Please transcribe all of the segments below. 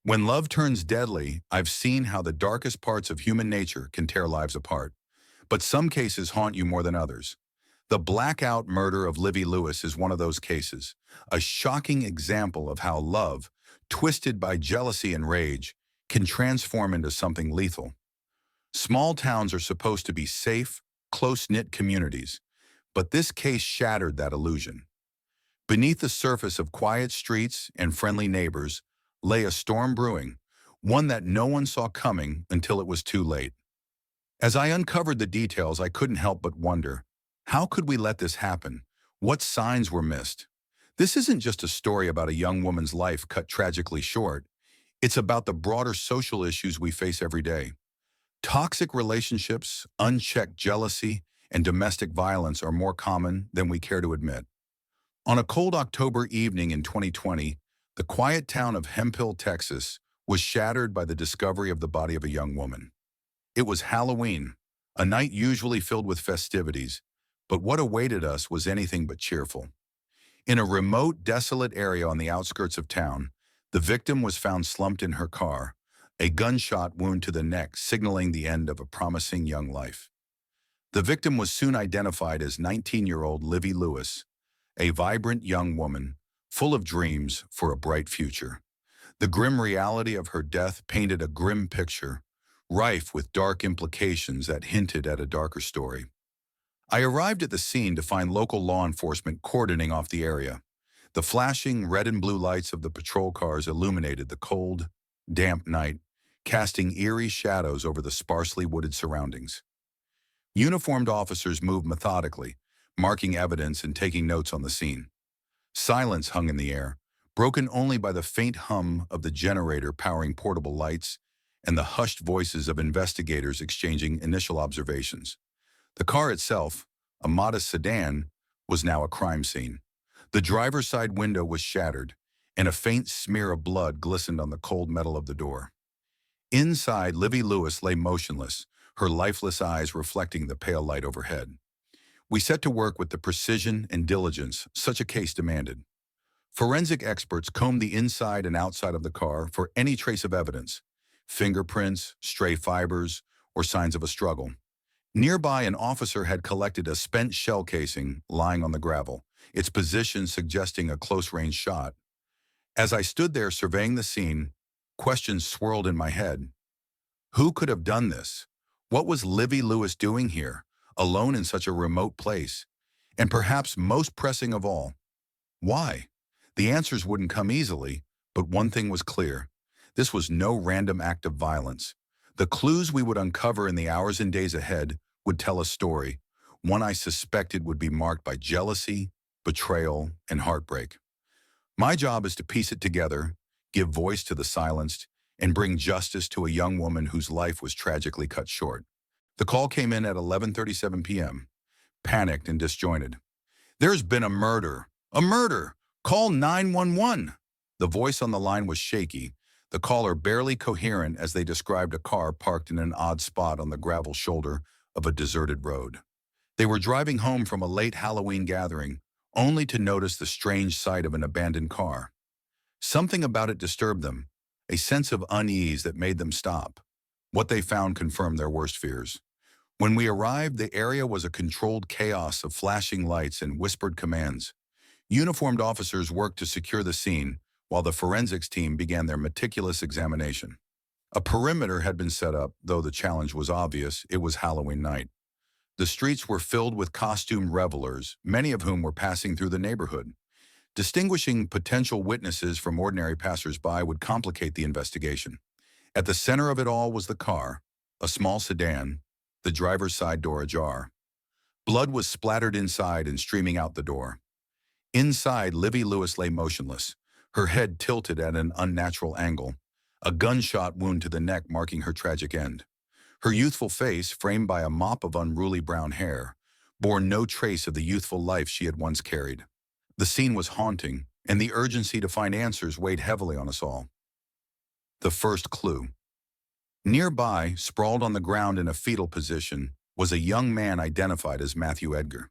When love turns deadly, I've seen how the darkest parts of human nature can tear lives apart. But some cases haunt you more than others. The Blackout murder of Livye Lewis is one of those cases, a shocking example of how love, twisted by jealousy and rage, can transform into something lethal. Small towns are supposed to be safe, close-knit communities, but this case shattered that illusion. Beneath the surface of quiet streets and friendly neighbors lay a storm brewing, one that no one saw coming until it was too late. As I uncovered the details, I couldn't help but wonder, how could we let this happen? What signs were missed? This isn't just a story about a young woman's life cut tragically short. It's about the broader social issues we face every day. Toxic relationships, unchecked jealousy, and domestic violence are more common than we care to admit. On a cold October evening in 2020, the quiet town of Hemphill, Texas, was shattered by the discovery of the body of a young woman. It was Halloween, a night usually filled with festivities, but what awaited us was anything but cheerful. In a remote, desolate area on the outskirts of town, the victim was found slumped in her car, a gunshot wound to the neck signaling the end of a promising young life. The victim was soon identified as 19-year-old Livye Lewis, a vibrant young woman, full of dreams for a bright future. The grim reality of her death painted a grim picture, rife with dark implications that hinted at a darker story. I arrived at the scene to find local law enforcement cordoning off the area. The flashing red and blue lights of the patrol cars illuminated the cold, damp night, casting eerie shadows over the sparsely wooded surroundings. Uniformed officers moved methodically, marking evidence and taking notes on the scene. Silence hung in the air, broken only by the faint hum of the generator powering portable lights and the hushed voices of investigators exchanging initial observations. The car itself, a modest sedan, was now a crime scene. The driver's side window was shattered, and a faint smear of blood glistened on the cold metal of the door. Inside, Livye Lewis lay motionless, her lifeless eyes reflecting the pale light overhead. We set to work with the precision and diligence such a case demanded. Forensic experts combed the inside and outside of the car for any trace of evidence, fingerprints, stray fibers, or signs of a struggle. Nearby, an officer had collected a spent shell casing lying on the gravel, its position suggesting a close-range shot. As I stood there surveying the scene, questions swirled in my head. Who could have done this? What was Livye Lewis doing here, alone in such a remote place? And perhaps most pressing of all, why? The answers wouldn't come easily, but one thing was clear. This was no random act of violence. The clues we would uncover in the hours and days ahead would tell a story, one I suspected would be marked by jealousy, betrayal, and heartbreak. My job is to piece it together, give voice to the silenced, and bring justice to a young woman whose life was tragically cut short. The call came in at 11:37 p.m., panicked and disjointed. "There's been a murder! A murder! Call 911!" The voice on the line was shaky, the caller barely coherent as they described a car parked in an odd spot on the gravel shoulder of a deserted road. They were driving home from a late Halloween gathering, only to notice the strange sight of an abandoned car. Something about it disturbed them, a sense of unease that made them stop. What they found confirmed their worst fears. When we arrived, the area was a controlled chaos of flashing lights and whispered commands. Uniformed officers worked to secure the scene, while the forensics team began their meticulous examination. A perimeter had been set up, though the challenge was obvious. It was Halloween night. The streets were filled with costumed revelers, many of whom were passing through the neighborhood. Distinguishing potential witnesses from ordinary passers-by would complicate the investigation. At the center of it all was the car, a small sedan, the driver's side door ajar. Blood was splattered inside and streaming out the door. Inside, Livye Lewis lay motionless, her head tilted at an unnatural angle, a gunshot wound to the neck marking her tragic end. Her youthful face, framed by a mop of unruly brown hair, bore no trace of the youthful life she had once carried. The scene was haunting, and the urgency to find answers weighed heavily on us all. The first clue. Nearby, sprawled on the ground in a fetal position, was a young man identified as Matthew Edgar.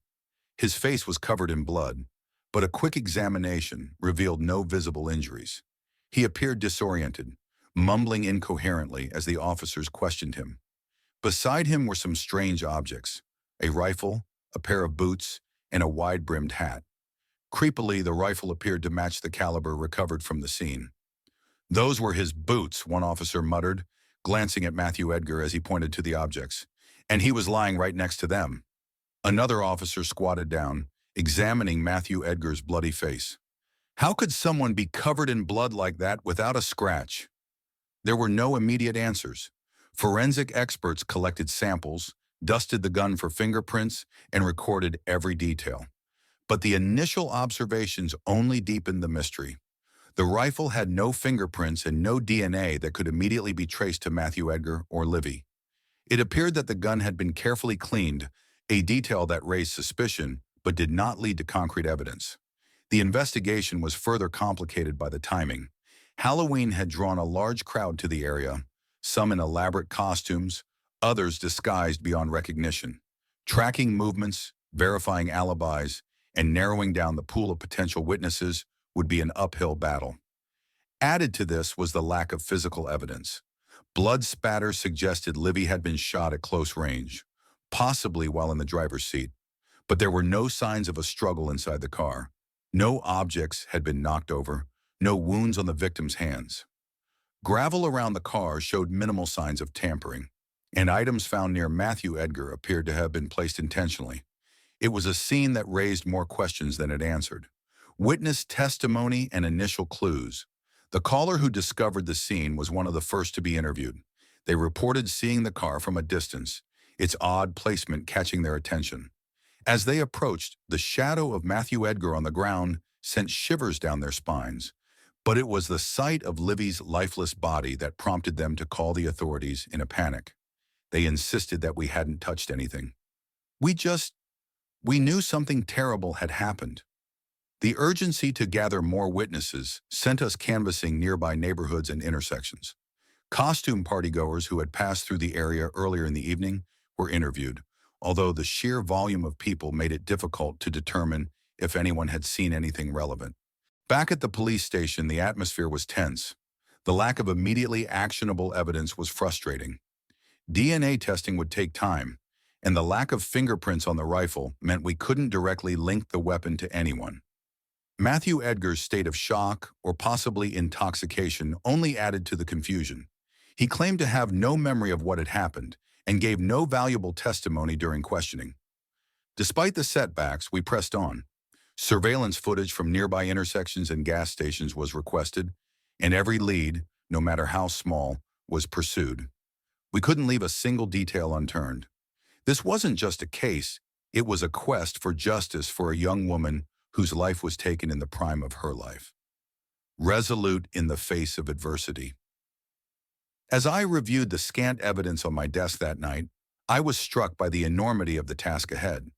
His face was covered in blood, but a quick examination revealed no visible injuries. He appeared disoriented, mumbling incoherently as the officers questioned him. Beside him were some strange objects: a rifle, a pair of boots, and a wide-brimmed hat. Creepily, the rifle appeared to match the caliber recovered from the scene. "Those were his boots," one officer muttered, glancing at Matthew Edgar as he pointed to the objects. "And he was lying right next to them." Another officer squatted down, examining Matthew Edgar's bloody face. How could someone be covered in blood like that without a scratch? There were no immediate answers. Forensic experts collected samples, dusted the gun for fingerprints, and recorded every detail. But the initial observations only deepened the mystery. The rifle had no fingerprints and no DNA that could immediately be traced to Matthew Edgar or Livy. It appeared that the gun had been carefully cleaned, a detail that raised suspicion but did not lead to concrete evidence. The investigation was further complicated by the timing. Halloween had drawn a large crowd to the area, some in elaborate costumes, others disguised beyond recognition. Tracking movements, verifying alibis, and narrowing down the pool of potential witnesses would be an uphill battle. Added to this was the lack of physical evidence. Blood spatter suggested Livy had been shot at close range, possibly while in the driver's seat, but there were no signs of a struggle inside the car. No objects had been knocked over, no wounds on the victim's hands. Gravel around the car showed minimal signs of tampering, and items found near Matthew Edgar appeared to have been placed intentionally. It was a scene that raised more questions than it answered. Witness testimony and initial clues. The caller who discovered the scene was one of the first to be interviewed. They reported seeing the car from a distance, its odd placement catching their attention. As they approached, the shadow of Matthew Edgar on the ground sent shivers down their spines. But it was the sight of Livy's lifeless body that prompted them to call the authorities in a panic. They insisted that we hadn't touched anything. We knew something terrible had happened. The urgency to gather more witnesses sent us canvassing nearby neighborhoods and intersections. Costume partygoers who had passed through the area earlier in the evening were interviewed, although the sheer volume of people made it difficult to determine if anyone had seen anything relevant. Back at the police station, the atmosphere was tense. The lack of immediately actionable evidence was frustrating. DNA testing would take time, and the lack of fingerprints on the rifle meant we couldn't directly link the weapon to anyone. Matthew Edgar's state of shock or possibly intoxication only added to the confusion. He claimed to have no memory of what had happened and gave no valuable testimony during questioning. Despite the setbacks, we pressed on. Surveillance footage from nearby intersections and gas stations was requested, and every lead, no matter how small, was pursued. We couldn't leave a single detail unturned. This wasn't just a case, it was a quest for justice for a young woman whose life was taken in the prime of her life. Resolute in the face of adversity. As I reviewed the scant evidence on my desk that night, I was struck by the enormity of the task ahead.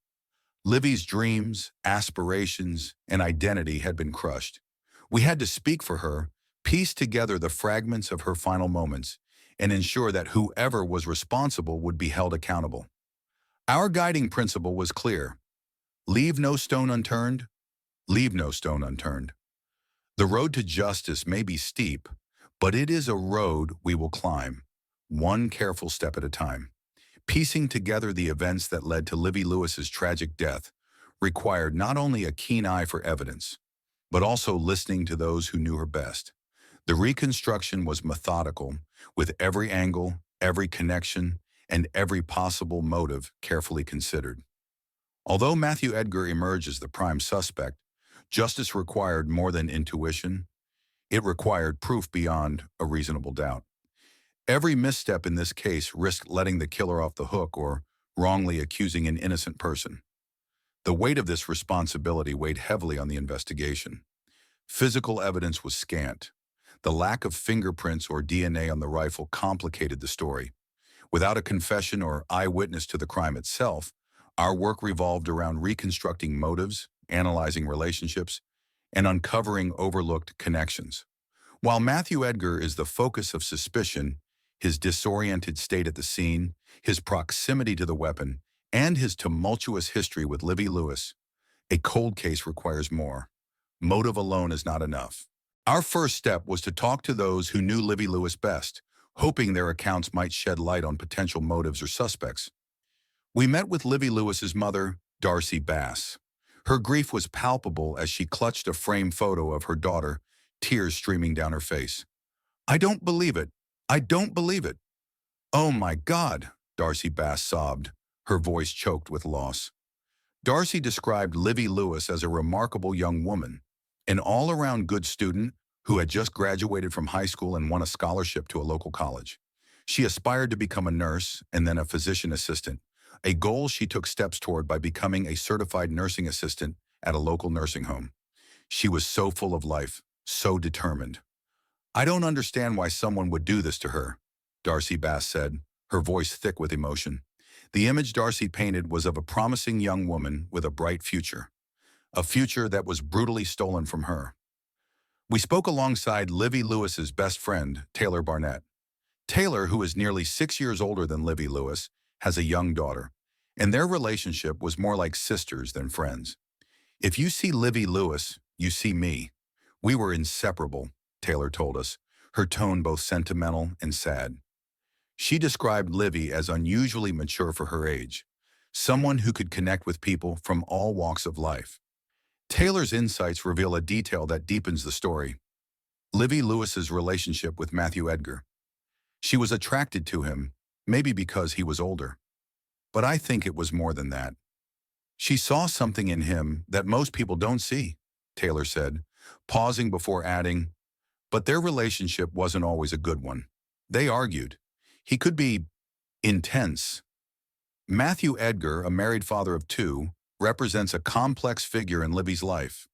Livy's dreams, aspirations, and identity had been crushed. We had to speak for her, piece together the fragments of her final moments, and ensure that whoever was responsible would be held accountable. Our guiding principle was clear: leave no stone unturned, leave no stone unturned. The road to justice may be steep, but it is a road we will climb, one careful step at a time. Piecing together the events that led to Livye Lewis's tragic death required not only a keen eye for evidence, but also listening to those who knew her best. The reconstruction was methodical, with every angle, every connection, and every possible motive carefully considered. Although Matthew Edgar emerged as the prime suspect, justice required more than intuition. It required proof beyond a reasonable doubt. Every misstep in this case risked letting the killer off the hook or wrongly accusing an innocent person. The weight of this responsibility weighed heavily on the investigation. Physical evidence was scant. The lack of fingerprints or DNA on the rifle complicated the story. Without a confession or eyewitness to the crime itself, our work revolved around reconstructing motives, analyzing relationships, and uncovering overlooked connections. While Matthew Edgar is the focus of suspicion, his disoriented state at the scene, his proximity to the weapon, and his tumultuous history with Livye Lewis, a cold case requires more. Motive alone is not enough. Our first step was to talk to those who knew Livye Lewis best, hoping their accounts might shed light on potential motives or suspects. We met with Livye Lewis's mother, Darcy Bass. Her grief was palpable as she clutched a framed photo of her daughter, tears streaming down her face. "I don't believe it. I don't believe it. Oh my God," Darcy Bass sobbed, her voice choked with loss. Darcy described Livye Lewis as a remarkable young woman, an all-around good student who had just graduated from high school and won a scholarship to a local college. She aspired to become a nurse and then a physician assistant, a goal she took steps toward by becoming a certified nursing assistant at a local nursing home. She was so full of life, so determined. "I don't understand why someone would do this to her," Darcy Bass said, her voice thick with emotion. The image Darcy painted was of a promising young woman with a bright future, a future that was brutally stolen from her. We spoke alongside Livye Lewis's best friend, Taylor Barnett. Taylor, who is nearly 6 years older than Livye Lewis, has a young daughter, and their relationship was more like sisters than friends. "If you see Livye Lewis, you see me. We were inseparable," Taylor told us, her tone both sentimental and sad. She described Livye as unusually mature for her age, someone who could connect with people from all walks of life. Taylor's insights reveal a detail that deepens the story: Livye Lewis's relationship with Matthew Edgar. She was attracted to him, maybe because he was older. But I think it was more than that. She saw something in him that most people don't see, Taylor said, pausing before adding, but their relationship wasn't always a good one. They argued. He could be intense. Matthew Edgar, a married father of 2, represents a complex figure in Livye's life.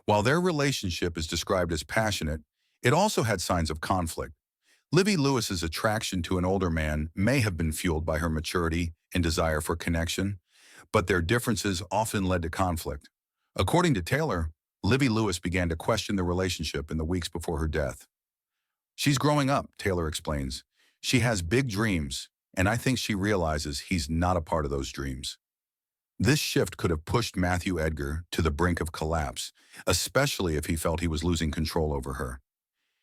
While their relationship is described as passionate, it also had signs of conflict. Livye Lewis's attraction to an older man may have been fueled by her maturity and desire for connection, but their differences often led to conflict. According to Taylor, Livye Lewis began to question the relationship in the weeks before her death. "She's growing up," Taylor explains. "She has big dreams, and I think she realizes he's not a part of those dreams." This shift could have pushed Matthew Edgar to the brink of collapse, especially if he felt he was losing control over her.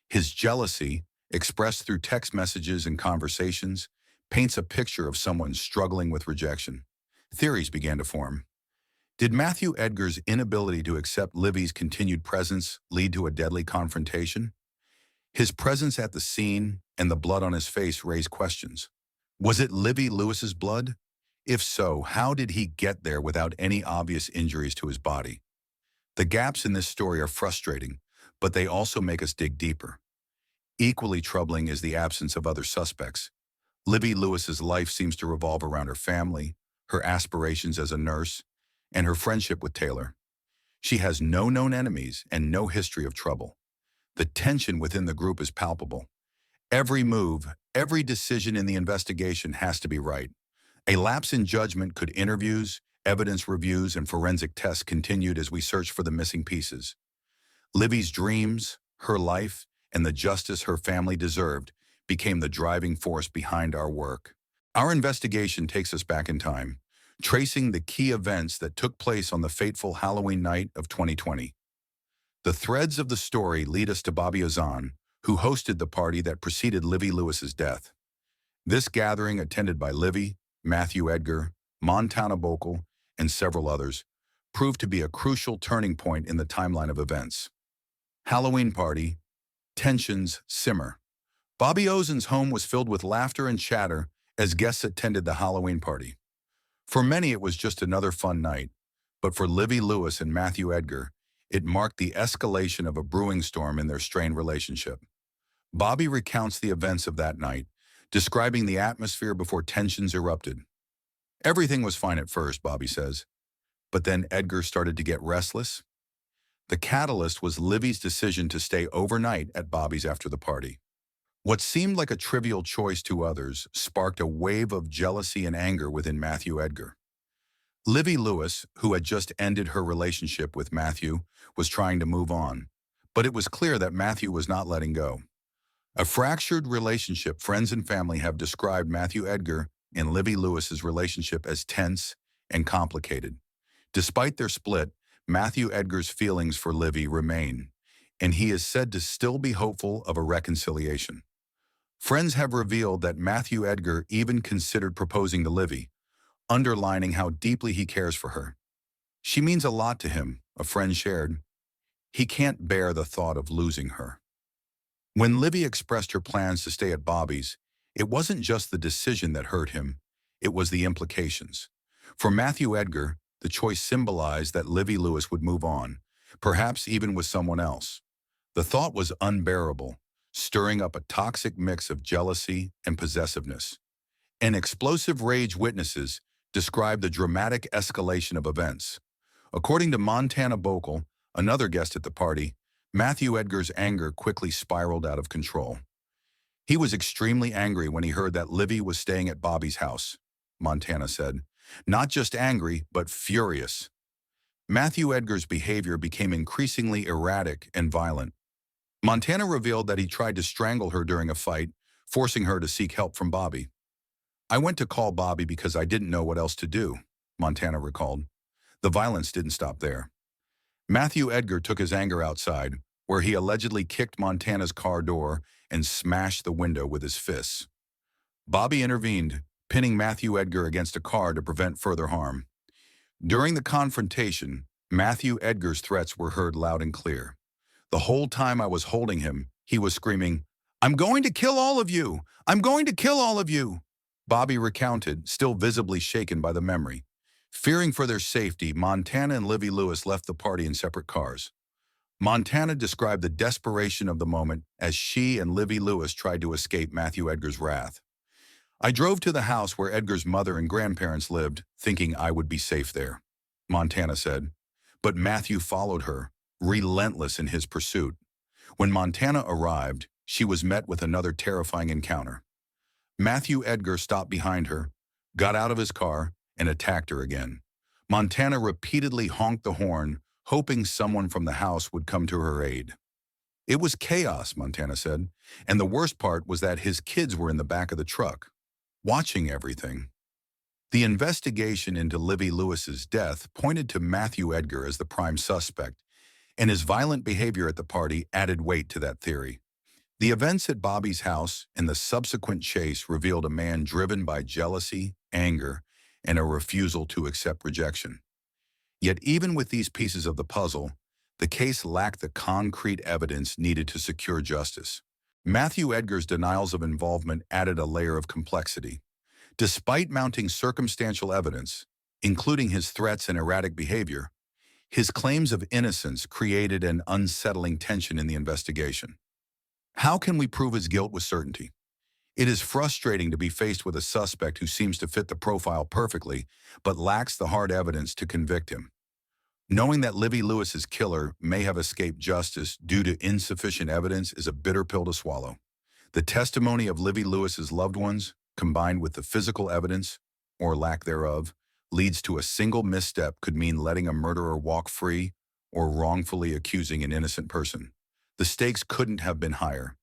His jealousy, expressed through text messages and conversations, paints a picture of someone struggling with rejection. Theories began to form. Did Matthew Edgar's inability to accept Livye's continued presence lead to a deadly confrontation? His presence at the scene and the blood on his face raised questions. Was it Livye Lewis's blood? If so, how did he get there without any obvious injuries to his body? The gaps in this story are frustrating, but they also make us dig deeper. Equally troubling is the absence of other suspects. Livye Lewis's life seems to revolve around her family, her aspirations as a nurse, and her friendship with Taylor. She has no known enemies and no history of trouble. The tension within the group is palpable. Every move, every decision in the investigation has to be right. A lapse in judgment could interviews, evidence reviews, and forensic tests continued as we search for the missing pieces. Livye's dreams, her life, and the justice her family deserved became the driving force behind our work. Our investigation takes us back in time, tracing the key events that took place on the fateful Halloween night of 2020. The threads of the story lead us to Bobby Ozan, who hosted the party that preceded Livye Lewis's death. This gathering, attended by Livye, Matthew Edgar, Montana Bocal, and several others, proved to be a crucial turning point in the timeline of events. Halloween party, tensions simmer. Bobby Ozan's home was filled with laughter and chatter as guests attended the Halloween party. For many, it was just another fun night, but for Livye Lewis and Matthew Edgar, it marked the escalation of a brewing storm in their strained relationship. Bobby recounts the events of that night, describing the atmosphere before tensions erupted. "Everything was fine at first," Bobby says, but then Edgar started to get restless. The catalyst was Livye's decision to stay overnight at Bobby's after the party. What seemed like a trivial choice to others sparked a wave of jealousy and anger within Matthew Edgar. Livye Lewis, who had just ended her relationship with Matthew, was trying to move on, but it was clear that Matthew was not letting go. A fractured relationship. Friends and family have described Matthew Edgar and Livye Lewis's relationship as tense and complicated. Despite their split, Matthew Edgar's feelings for Livye remain, and he is said to still be hopeful of a reconciliation. Friends have revealed that Matthew Edgar even considered proposing to Livy, underlining how deeply he cares for her. She means a lot to him, a friend shared. He can't bear the thought of losing her. When Livy expressed her plans to stay at Bobby's, it wasn't just the decision that hurt him, it was the implications. For Matthew Edgar, the choice symbolized that Livye Lewis would move on, perhaps even with someone else. The thought was unbearable, stirring up a toxic mix of jealousy and possessiveness. And explosive rage witnesses described the dramatic escalation of events. According to Montana Bokel, another guest at the party, Matthew Edgar's anger quickly spiraled out of control. He was extremely angry when he heard that Livy was staying at Bobby's house, Montana said. Not just angry, but furious. Matthew Edgar's behavior became increasingly erratic and violent. Montana revealed that he tried to strangle her during a fight, forcing her to seek help from Bobby. "I went to call Bobby because I didn't know what else to do," Montana recalled. The violence didn't stop there. Matthew Edgar took his anger outside, where he allegedly kicked Montana's car door and smashed the window with his fists. Bobby intervened, pinning Matthew Edgar against a car to prevent further harm. During the confrontation, Matthew Edgar's threats were heard loud and clear. "The whole time I was holding him, he was screaming, 'I'm going to kill all of you! I'm going to kill all of you!'" Bobby recounted, still visibly shaken by the memory. Fearing for their safety, Montana and Livye Lewis left the party in separate cars. Montana described the desperation of the moment as she and Livye Lewis tried to escape Matthew Edgar's wrath. "I drove to the house where Edgar's mother and grandparents lived, thinking I would be safe there," Montana said. But Matthew followed her, relentless in his pursuit. When Montana arrived, she was met with another terrifying encounter. Matthew Edgar stopped behind her, got out of his car, and attacked her again. Montana repeatedly honked the horn, hoping someone from the house would come to her aid. "It was chaos," Montana said, and the worst part was that his kids were in the back of the truck, watching everything. The investigation into Livye Lewis's death pointed to Matthew Edgar as the prime suspect, and his violent behavior at the party added weight to that theory. The events at Bobby's house and the subsequent chase revealed a man driven by jealousy, anger, and a refusal to accept rejection. Yet even with these pieces of the puzzle, the case lacked the concrete evidence needed to secure justice. Matthew Edgar's denials of involvement added a layer of complexity. Despite mounting circumstantial evidence, including his threats and erratic behavior, his claims of innocence created an unsettling tension in the investigation. How can we prove his guilt with certainty? It is frustrating to be faced with a suspect who seems to fit the profile perfectly, but lacks the hard evidence to convict him. Knowing that Livye Lewis's killer may have escaped justice due to insufficient evidence is a bitter pill to swallow. The testimony of Livye Lewis's loved ones, combined with the physical evidence, or lack thereof, leads to a single misstep could mean letting a murderer walk free or wrongfully accusing an innocent person. The stakes couldn't have been higher.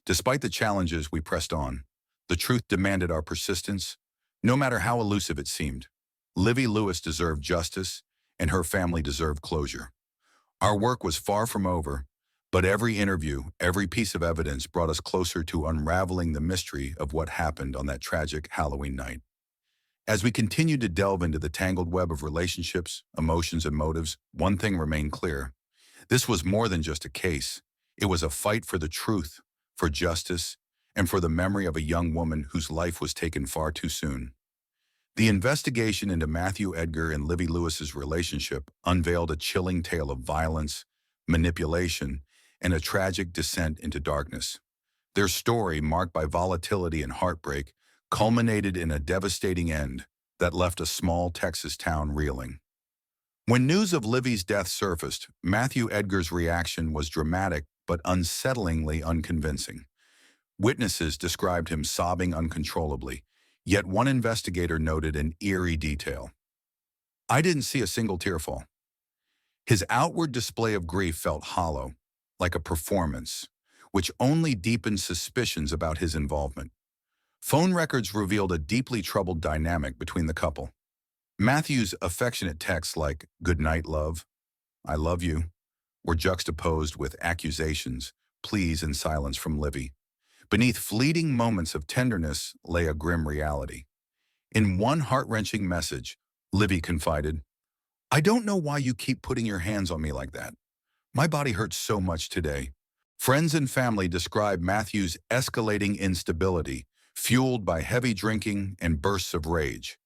Despite the challenges, we pressed on. The truth demanded our persistence, no matter how elusive it seemed. Livye Lewis deserved justice, and her family deserved closure. Our work was far from over, but every interview, every piece of evidence brought us closer to unraveling the mystery of what happened on that tragic Halloween night. As we continued to delve into the tangled web of relationships, emotions, and motives, one thing remained clear. This was more than just a case. It was a fight for the truth, for justice, and for the memory of a young woman whose life was taken far too soon. The investigation into Matthew Edgar and Livye Lewis's relationship unveiled a chilling tale of violence, manipulation, and a tragic descent into darkness. Their story, marked by volatility and heartbreak, culminated in a devastating end that left a small Texas town reeling. When news of Livye's death surfaced, Matthew Edgar's reaction was dramatic but unsettlingly unconvincing. Witnesses described him sobbing uncontrollably, yet one investigator noted an eerie detail. "I didn't see a single tear fall." His outward display of grief felt hollow, like a performance, which only deepened suspicions about his involvement. Phone records revealed a deeply troubled dynamic between the couple. Matthew's affectionate texts like, "Good night, love," "I love you," were juxtaposed with accusations, pleas, and silence from Livy. Beneath fleeting moments of tenderness lay a grim reality. In one heart-wrenching message, Livy confided, "I don't know why you keep putting your hands on me like that. My body hurts so much today." Friends and family describe Matthew's escalating instability, fueled by heavy drinking and bursts of rage.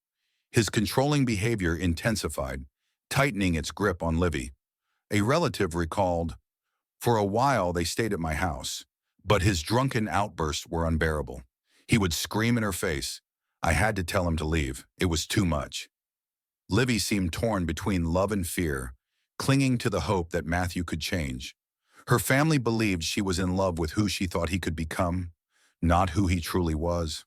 His controlling behavior intensified, tightening its grip on Livy. A relative recalled, "For a while they stayed at my house, but his drunken outbursts were unbearable. He would scream in her face. I had to tell him to leave. It was too much." Livy seemed torn between love and fear, clinging to the hope that Matthew could change. Her family believed she was in love with who she thought he could become, not who he truly was.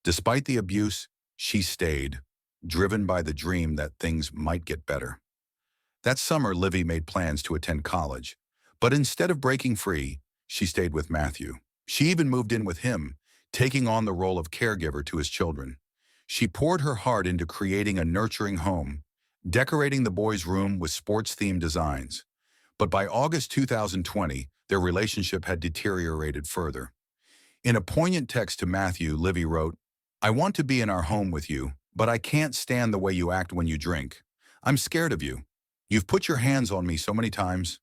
Despite the abuse, she stayed, driven by the dream that things might get better. That summer, Livy made plans to attend college, but instead of breaking free, she stayed with Matthew. She even moved in with him, taking on the role of caregiver to his children. She poured her heart into creating a nurturing home, decorating the boys' room with sports-themed designs. But by August 2020, their relationship had deteriorated further. In a poignant text to Matthew, Livy wrote, "I want to be in our home with you, but I can't stand the way you act when you drink. I'm scared of you. You've put your hands on me so many times.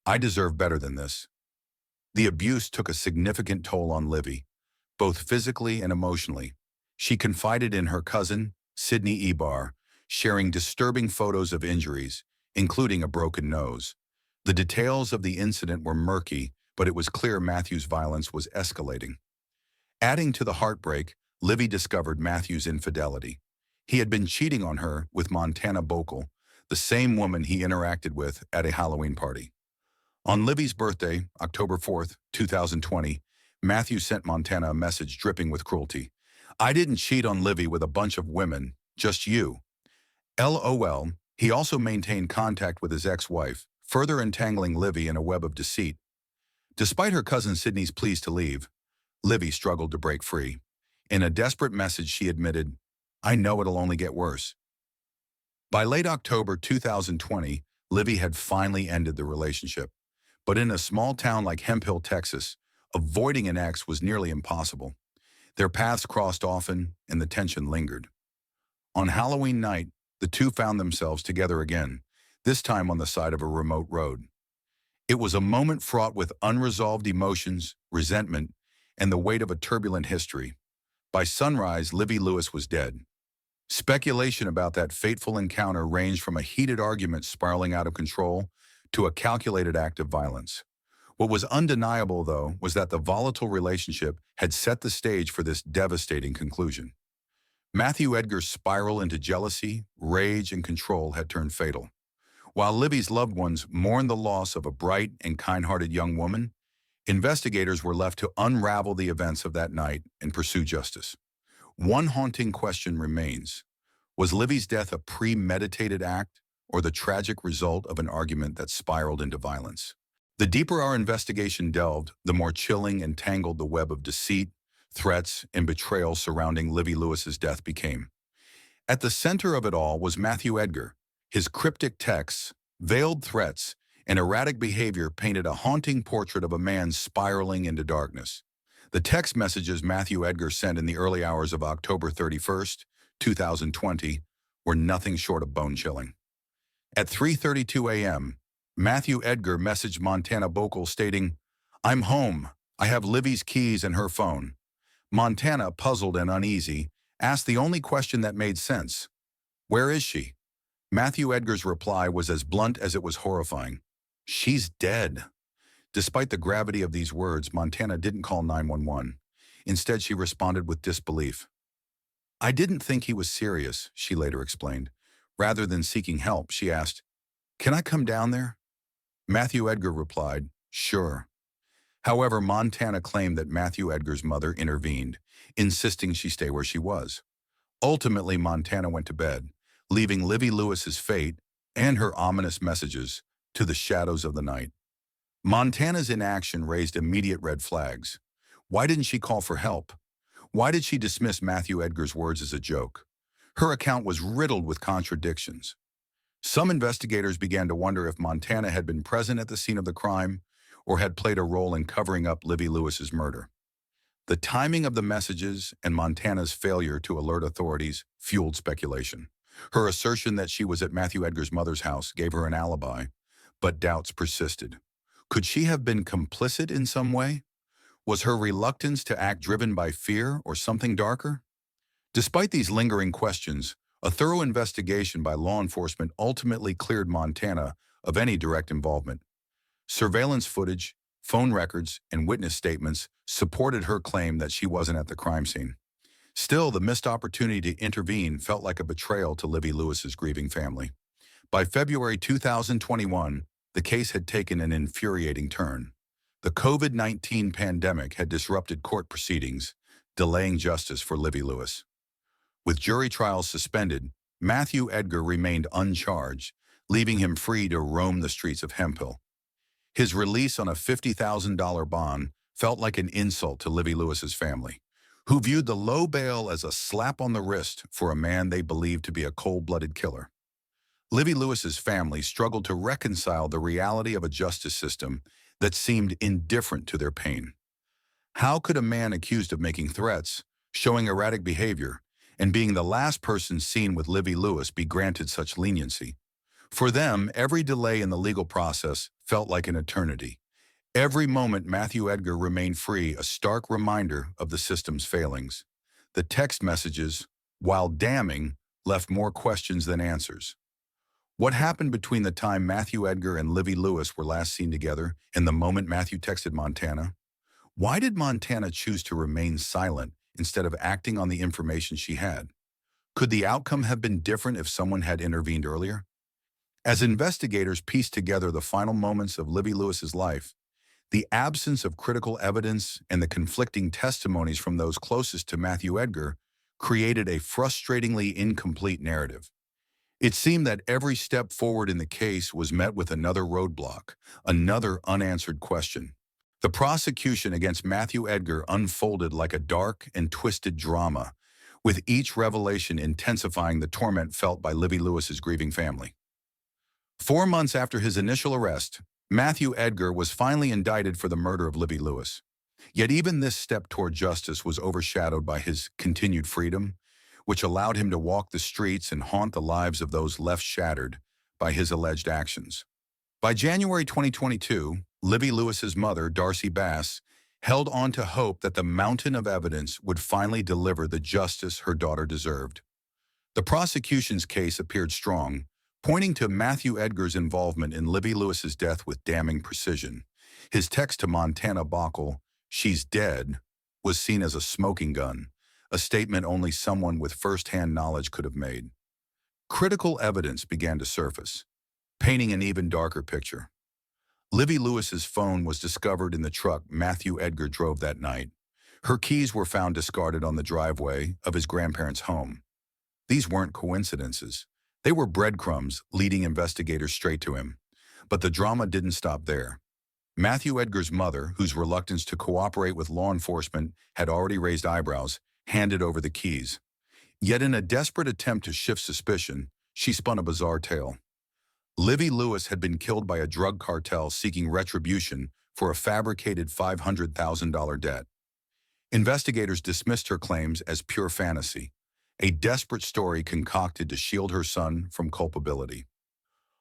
I deserve better than this." The abuse took a significant toll on Livy, both physically and emotionally. She confided in her cousin, Sydney Ebar, sharing disturbing photos of injuries, including a broken nose. The details of the incident were murky, but it was clear Matthew's violence was escalating. Adding to the heartbreak, Livy discovered Matthew's infidelity. He had been cheating on her with Montana Bokel, the same woman he interacted with at a Halloween party. On Livy's birthday, October 4th, 2020, Matthew sent Montana a message dripping with cruelty. "I didn't cheat on Livy with a bunch of women, just you." LOL. He also maintained contact with his ex-wife, further entangling Livy in a web of deceit. Despite her cousin Sydney's pleas to leave, Livy struggled to break free. In a desperate message, she admitted, "I know it'll only get worse." By late October 2020, Livy had finally ended the relationship. But in a small town like Hemphill, Texas, avoiding an ex was nearly impossible. Their paths crossed often, and the tension lingered. On Halloween night, the two found themselves together again, this time on the side of a remote road. It was a moment fraught with unresolved emotions, resentment, and the weight of a turbulent history. By sunrise, Livye Lewis was dead. Speculation about that fateful encounter ranged from a heated argument spiraling out of control to a calculated act of violence. What was undeniable, though, was that the volatile relationship had set the stage for this devastating conclusion. Matthew Edgar's spiral into jealousy, rage, and control had turned fatal. While Livvy's loved ones mourned the loss of a bright and kind-hearted young woman, investigators were left to unravel the events of that night and pursue justice. One haunting question remains. Was Livvy's death a premeditated act or the tragic result of an argument that spiraled into violence? The deeper our investigation delved, the more chilling and tangled the web of deceit, threats, and betrayal surrounding Livye Lewis's death became. At the center of it all was Matthew Edgar. His cryptic texts, veiled threats, and erratic behavior painted a haunting portrait of a man spiraling into darkness. The text messages Matthew Edgar sent in the early hours of October 31st, 2020, were nothing short of bone-chilling. At 3:32 a.m., Matthew Edgar messaged Montana Bokel stating, "I'm home. I have Livvy's keys and her phone." Montana, puzzled and uneasy, asked the only question that made sense. "Where is she?" Matthew Edgar's reply was as blunt as it was horrifying. "She's dead." Despite the gravity of these words, Montana didn't call 911. Instead, she responded with disbelief. "I didn't think he was serious," she later explained. Rather than seeking help, she asked, "Can I come down there?" Matthew Edgar replied, "Sure." However, Montana claimed that Matthew Edgar's mother intervened, insisting she stay where she was. Ultimately, Montana went to bed, leaving Livye Lewis's fate and her ominous messages to the shadows of the night. Montana's inaction raised immediate red flags. Why didn't she call for help? Why did she dismiss Matthew Edgar's words as a joke? Her account was riddled with contradictions. Some investigators began to wonder if Montana had been present at the scene of the crime or had played a role in covering up Livye Lewis's murder. The timing of the messages and Montana's failure to alert authorities fueled speculation. Her assertion that she was at Matthew Edgar's mother's house gave her an alibi, but doubts persisted. Could she have been complicit in some way? Was her reluctance to act driven by fear or something darker? Despite these lingering questions, a thorough investigation by law enforcement ultimately cleared Montana of any direct involvement. Surveillance footage, phone records, and witness statements supported her claim that she wasn't at the crime scene. Still, the missed opportunity to intervene felt like a betrayal to Livye Lewis's grieving family. By February 2021, the case had taken an infuriating turn. The COVID-19 pandemic had disrupted court proceedings, delaying justice for Livye Lewis. With jury trials suspended, Matthew Edgar remained uncharged, leaving him free to roam the streets of Hemphill. His release on a $50,000 bond felt like an insult to Livye Lewis's family, who viewed the low bail as a slap on the wrist for a man they believed to be a cold-blooded killer. Livye Lewis's family struggled to reconcile the reality of a justice system that seemed indifferent to their pain. How could a man accused of making threats, showing erratic behavior, and being the last person seen with Livye Lewis be granted such leniency? For them, every delay in the legal process felt like an eternity. Every moment Matthew Edgar remained free, a stark reminder of the system's failings. The text messages, while damning, left more questions than answers. What happened between the time Matthew Edgar and Livye Lewis were last seen together and the moment Matthew texted Montana? Why did Montana choose to remain silent instead of acting on the information she had? Could the outcome have been different if someone had intervened earlier? As investigators pieced together the final moments of Livye Lewis's life, the absence of critical evidence and the conflicting testimonies from those closest to Matthew Edgar created a frustratingly incomplete narrative. It seemed that every step forward in the case was met with another roadblock, another unanswered question. The prosecution against Matthew Edgar unfolded like a dark and twisted drama, with each revelation intensifying the torment felt by Livye Lewis's grieving family. 4 months after his initial arrest, Matthew Edgar was finally indicted for the murder of Livye Lewis. Yet even this step toward justice was overshadowed by his continued freedom, which allowed him to walk the streets and haunt the lives of those left shattered by his alleged actions. By January 2022, Livye Lewis's mother, Darcy Bass, held on to hope that the mountain of evidence would finally deliver the justice her daughter deserved. The prosecution's case appeared strong, pointing to Matthew Edgar's involvement in Livye Lewis's death with damning precision. His text to Montana Bockel, "She's dead," was seen as a smoking gun, a statement only someone with first-hand knowledge could have made. Critical evidence began to surface, painting an even darker picture. Livye Lewis's phone was discovered in the truck Matthew Edgar drove that night. Her keys were found discarded on the driveway of his grandparents' home. These weren't coincidences. They were breadcrumbs leading investigators straight to him. But the drama didn't stop there. Matthew Edgar's mother, whose reluctance to cooperate with law enforcement had already raised eyebrows, handed over the keys. Yet in a desperate attempt to shift suspicion, she spun a bizarre tale. Livye Lewis had been killed by a drug cartel seeking retribution for a fabricated $500,000 debt. Investigators dismissed her claims as pure fantasy, a desperate story concocted to shield her son from culpability.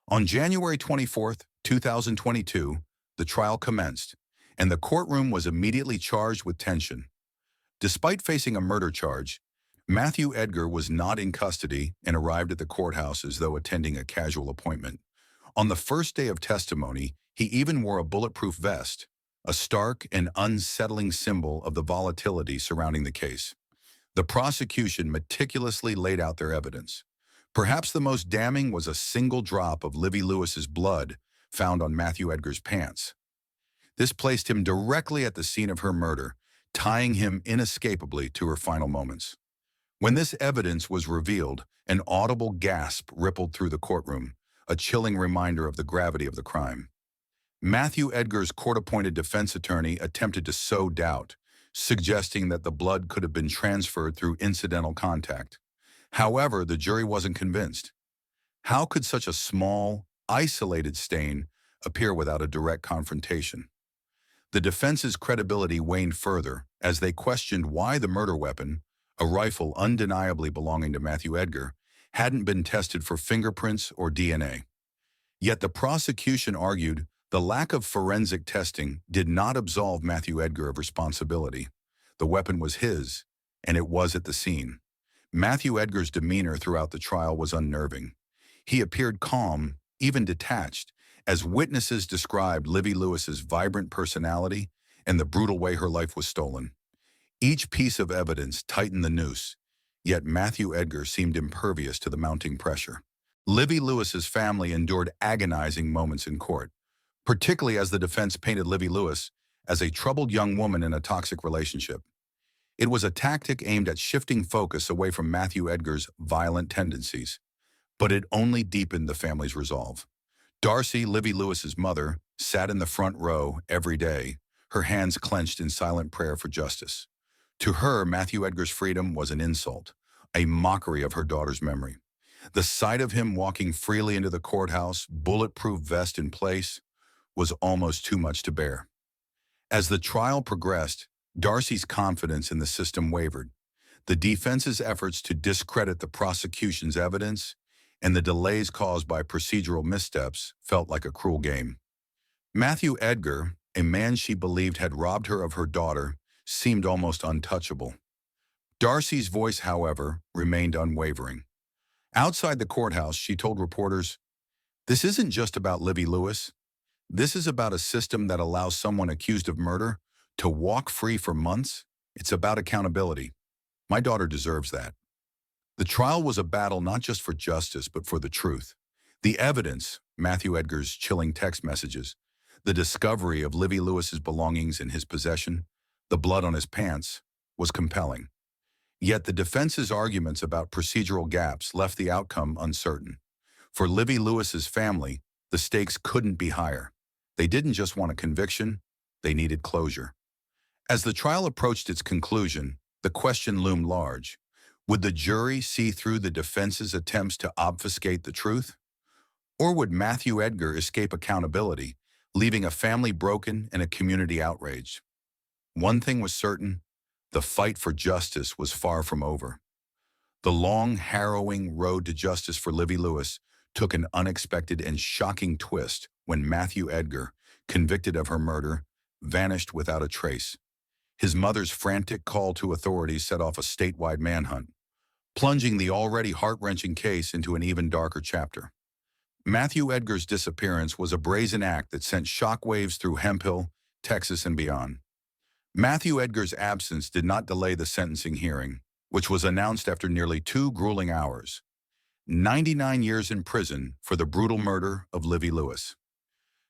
On January 24, 2022, the trial commenced, and the courtroom was immediately charged with tension. Despite facing a murder charge, Matthew Edgar was not in custody and arrived at the courthouse as though attending a casual appointment. On the first day of testimony, he even wore a bulletproof vest, a stark and unsettling symbol of the volatility surrounding the case. The prosecution meticulously laid out their evidence. Perhaps the most damning was a single drop of Livye Lewis's blood found on Matthew Edgar's pants. This placed him directly at the scene of her murder, tying him inescapably to her final moments. When this evidence was revealed, an audible gasp rippled through the courtroom, a chilling reminder of the gravity of the crime. Matthew Edgar's court-appointed defense attorney attempted to sow doubt, suggesting that the blood could have been transferred through incidental contact. However, the jury wasn't convinced. How could such a small, isolated stain appear without a direct confrontation? The defense's credibility waned further as they questioned why the murder weapon, a rifle undeniably belonging to Matthew Edgar, hadn't been tested for fingerprints or DNA. Yet the prosecution argued the lack of forensic testing did not absolve Matthew Edgar of responsibility. The weapon was his, and it was at the scene. Matthew Edgar's demeanor throughout the trial was unnerving. He appeared calm, even detached, as witnesses described Livye Lewis's vibrant personality and the brutal way her life was stolen. Each piece of evidence tightened the noose, yet Matthew Edgar seemed impervious to the mounting pressure. Livye Lewis's family endured agonizing moments in court, particularly as the defense painted Livye Lewis as a troubled young woman in a toxic relationship. It was a tactic aimed at shifting focus away from Matthew Edgar's violent tendencies, but it only deepened the family's resolve. Darcy, Livye Lewis's mother, sat in the front row every day, her hands clenched in silent prayer for justice. To her, Matthew Edgar's freedom was an insult, a mockery of her daughter's memory. The sight of him walking freely into the courthouse, bulletproof vest in place, was almost too much to bear. As the trial progressed, Darcy's confidence in the system wavered. The defense's efforts to discredit the prosecution's evidence and the delays caused by procedural missteps felt like a cruel game. Matthew Edgar, a man she believed had robbed her of her daughter, seemed almost untouchable. Darcy's voice, however, remained unwavering. Outside the courthouse, she told reporters, "This isn't just about Livye Lewis. This is about a system that allows someone accused of murder to walk free for months. It's about accountability. My daughter deserves that." The trial was a battle not just for justice, but for the truth. The evidence, Matthew Edgar's chilling text messages, the discovery of Livye Lewis's belongings in his possession, the blood on his pants, was compelling. Yet the defense's arguments about procedural gaps left the outcome uncertain. For Livye Lewis's family, the stakes couldn't be higher. They didn't just want a conviction, they needed closure. As the trial approached its conclusion, the question loomed large. Would the jury see through the defense's attempts to obfuscate the truth? Or would Matthew Edgar escape accountability, leaving a family broken and a community outraged? One thing was certain, the fight for justice was far from over. The long, harrowing road to justice for Livye Lewis took an unexpected and shocking twist when Matthew Edgar, convicted of her murder, vanished without a trace. His mother's frantic call to authorities set off a statewide manhunt, plunging the already heart-wrenching case into an even darker chapter. Matthew Edgar's disappearance was a brazen act that sent shockwaves through Hemphill, Texas, and beyond. Matthew Edgar's absence did not delay the sentencing hearing, which was announced after nearly 2 grueling hours. 99 years in prison for the brutal murder of Livye Lewis.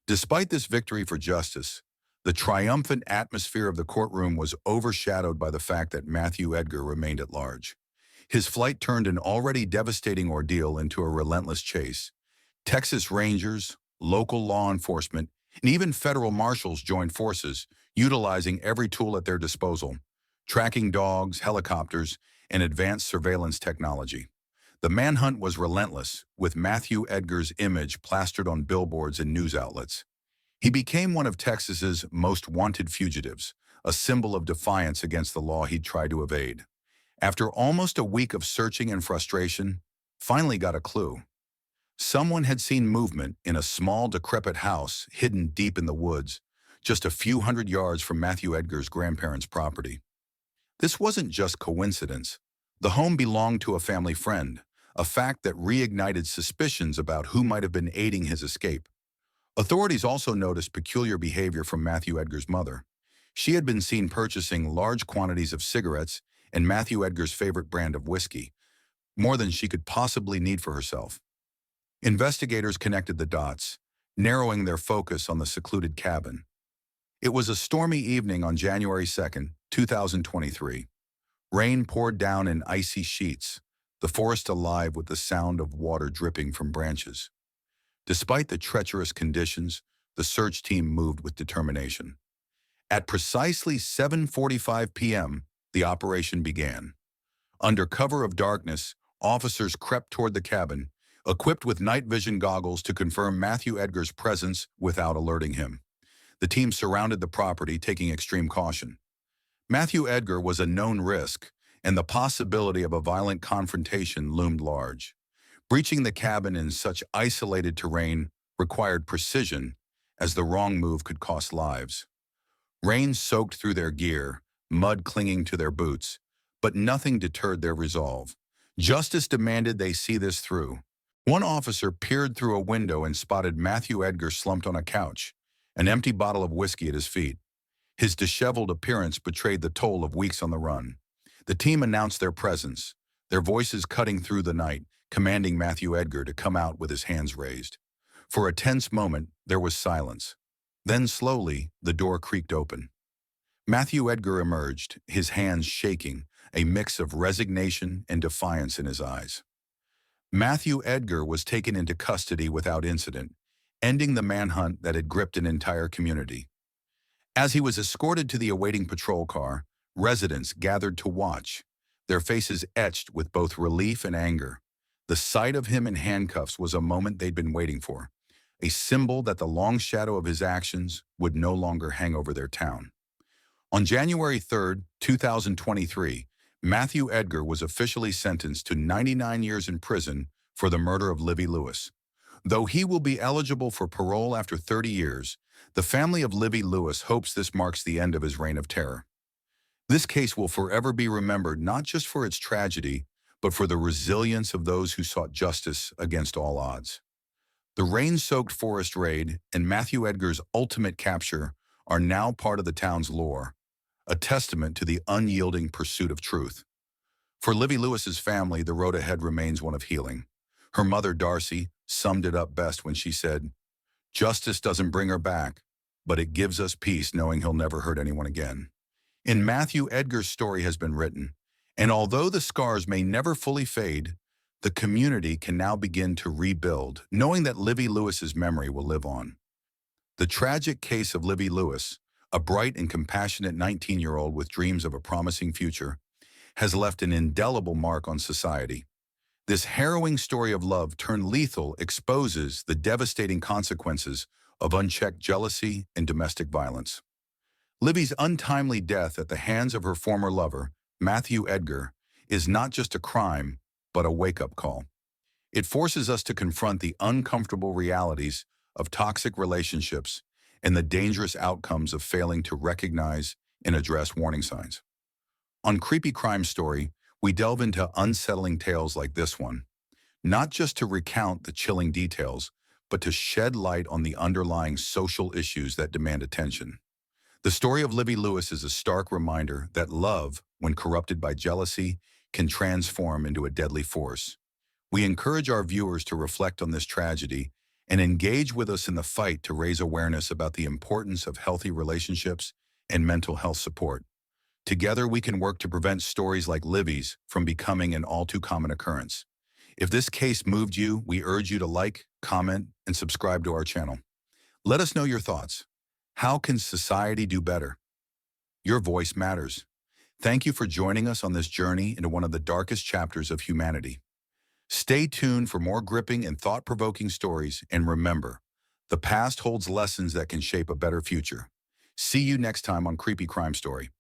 Despite this victory for justice, the triumphant atmosphere of the courtroom was overshadowed by the fact that Matthew Edgar remained at large. His flight turned an already devastating ordeal into a relentless chase. Texas Rangers, local law enforcement, and even federal marshals joined forces, utilizing every tool at their disposal: tracking dogs, helicopters, and advanced surveillance technology. The manhunt was relentless, with Matthew Edgar's image plastered on billboards and news outlets. He became one of Texas's most wanted fugitives, a symbol of defiance against the law he'd tried to evade. After almost a week of searching and frustration, finally got a clue. Someone had seen movement in a small, decrepit house hidden deep in the woods, just a few hundred yards from Matthew Edgar's grandparents' property. This wasn't just coincidence. The home belonged to a family friend, a fact that reignited suspicions about who might have been aiding his escape. Authorities also noticed peculiar behavior from Matthew Edgar's mother. She had been seen purchasing large quantities of cigarettes and Matthew Edgar's favorite brand of whiskey, more than she could possibly need for herself. Investigators connected the dots, narrowing their focus on the secluded cabin. It was a stormy evening on January 2nd, 2023. Rain poured down in icy sheets, the forest alive with the sound of water dripping from branches. Despite the treacherous conditions, the search team moved with determination. At precisely 7:45 p.m., the operation began. Under cover of darkness, officers crept toward the cabin, equipped with night vision goggles to confirm Matthew Edgar's presence without alerting him. The team surrounded the property, taking extreme caution. Matthew Edgar was a known risk, and the possibility of a violent confrontation loomed large. Breaching the cabin in such isolated terrain required precision, as the wrong move could cost lives. Rain soaked through their gear, mud clinging to their boots, but nothing deterred their resolve. Justice demanded they see this through. One officer peered through a window and spotted Matthew Edgar slumped on a couch, an empty bottle of whiskey at his feet. His disheveled appearance betrayed the toll of weeks on the run. The team announced their presence, their voices cutting through the night, commanding Matthew Edgar to come out with his hands raised. For a tense moment, there was silence. Then slowly, the door creaked open. Matthew Edgar emerged, his hands shaking, a mix of resignation and defiance in his eyes. Matthew Edgar was taken into custody without incident, ending the manhunt that had gripped an entire community. As he was escorted to the awaiting patrol car, residents gathered to watch, their faces etched with both relief and anger. The sight of him in handcuffs was a moment they'd been waiting for, a symbol that the long shadow of his actions would no longer hang over their town. On January 3, 2023, Matthew Edgar was officially sentenced to 99 years in prison for the murder of Livye Lewis. Though he will be eligible for parole after 30 years, the family of Livye Lewis hopes this marks the end of his reign of terror. This case will forever be remembered not just for its tragedy, but for the resilience of those who sought justice against all odds. The rain-soaked forest raid and Matthew Edgar's ultimate capture are now part of the town's lore, a testament to the unyielding pursuit of truth. For Livye Lewis's family, the road ahead remains one of healing. Her mother, Darcy, summed it up best when she said, "Justice doesn't bring her back, but it gives us peace knowing he'll never hurt anyone again." In Matthew Edgar's story has been written, and although the scars may never fully fade, the community can now begin to rebuild, knowing that Livye Lewis's memory will live on. The tragic case of Livye Lewis, a bright and compassionate 19-year-old with dreams of a promising future, has left an indelible mark on society. This harrowing story of love turned lethal exposes the devastating consequences of unchecked jealousy and domestic violence. Livye's untimely death at the hands of her former lover, Matthew Edgar, is not just a crime, but a wake-up call. It forces us to confront the uncomfortable realities of toxic relationships and the dangerous outcomes of failing to recognize and address warning signs. On Creepy Crime Story, we delve into unsettling tales like this one, not just to recount the chilling details, but to shed light on the underlying social issues that demand attention. The story of Livye Lewis is a stark reminder that love, when corrupted by jealousy, can transform into a deadly force. We encourage our viewers to reflect on this tragedy and engage with us in the fight to raise awareness about the importance of healthy relationships and mental health support. Together, we can work to prevent stories like Livye's from becoming an all-too-common occurrence. If this case moved you, we urge you to like, comment, and subscribe to our channel. Let us know your thoughts. How can society do better? Your voice matters. Thank you for joining us on this journey into one of the darkest chapters of humanity. Stay tuned for more gripping and thought-provoking stories, and remember, the past holds lessons that can shape a better future. See you next time on Creepy Crime Story.